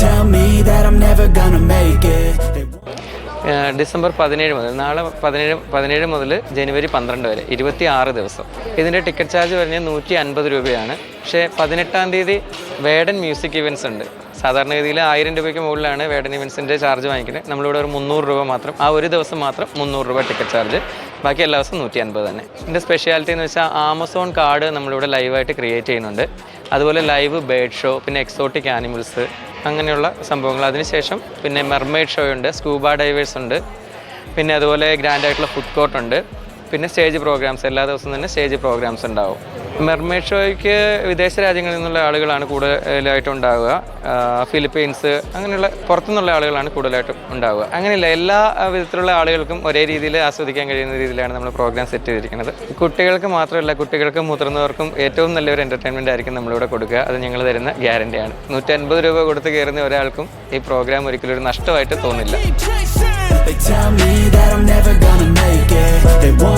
tell me that I'm never gonna make it. December 17 മുതൽ നാളെ 17 മുതൽ ജനുവരി 12 വരെ 26 ദിവസം. ഇതിൻ്റെ ടിക്കറ്റ് ചാർജ് വരുന്നത് 150 രൂപയാണ്. പക്ഷേ 18-ാം തീയതി വേടൻ മ്യൂസിക് ഇവൻറ്റ്സ് ഉണ്ട്. സാധാരണഗതിയിൽ 1000 രൂപയ്ക്ക് മുകളിലാണ് വേടൻ ഇവൻറ്റ്സിൻ്റെ ചാർജ് വാങ്ങിക്കുന്നത്. നമ്മളിവിടെ ഒരു 300 രൂപ മാത്രം, ആ ഒരു ദിവസം മാത്രം 300 രൂപ ടിക്കറ്റ് ചാർജ്, ബാക്കി എല്ലാ ദിവസവും 150 തന്നെ. ഇതിൻ്റെ സ്പെഷ്യാലിറ്റി എന്ന് വെച്ചാൽ ആമസോൺ കാർഡ് നമ്മളിവിടെ ലൈവായിട്ട് ക്രിയേറ്റ് ചെയ്യുന്നുണ്ട്. അതുപോലെ ലൈവ് ബേർഡ് ഷോ, പിന്നെ എക്സോട്ടിക് ആനിമൽസ്, അങ്ങനെയുള്ള സംഭവങ്ങൾ. അതിനുശേഷം പിന്നെ മെർമെയ്ഡ് ഷോ ഉണ്ട്, സ്കൂബ ഡൈവേഴ്സ് ഉണ്ട്, പിന്നെ അതുപോലെ ഗ്രാൻഡായിട്ടുള്ള ഫുഡ് കോർട്ട് ഉണ്ട്, പിന്നെ സ്റ്റേജ് പ്രോഗ്രാംസ്, എല്ലാ ദിവസവും തന്നെ സ്റ്റേജ് പ്രോഗ്രാംസ് ഉണ്ടാവും. മെർമെയ്ഡ് ഷോയ്ക്ക് വിദേശ രാജ്യങ്ങളിൽ നിന്നുള്ള ആളുകളാണ് കൂടുതലായിട്ടും ഉണ്ടാവുക. ഫിലിപ്പീൻസ്, അങ്ങനെയുള്ള പുറത്തുനിന്നുള്ള ആളുകളാണ് കൂടുതലായിട്ടും ഉണ്ടാവുക. അങ്ങനെയല്ല, എല്ലാ വിധത്തിലുള്ള ആളുകൾക്കും ഒരേ രീതിയിൽ ആസ്വദിക്കാൻ കഴിയുന്ന രീതിയിലാണ് നമ്മൾ പ്രോഗ്രാം സെറ്റ് ചെയ്തിരിക്കുന്നത്. കുട്ടികൾക്ക് മാത്രമല്ല, കുട്ടികൾക്കും മുതിർന്നവർക്കും ഏറ്റവും നല്ലൊരു എൻ്റർടൈൻമെൻ്റ് ആയിരിക്കും നമ്മളിവിടെ കൊടുക്കുക. അത് ഞങ്ങൾ തരുന്ന ഗ്യാരണ്ടിയാണ്. 150 രൂപ കൊടുത്ത് കയറുന്ന ഒരാൾക്കും ഈ പ്രോഗ്രാം ഒരിക്കലും ഒരു നഷ്ടമായിട്ട് തോന്നില്ല. They tell me that I'm never gonna make it. They want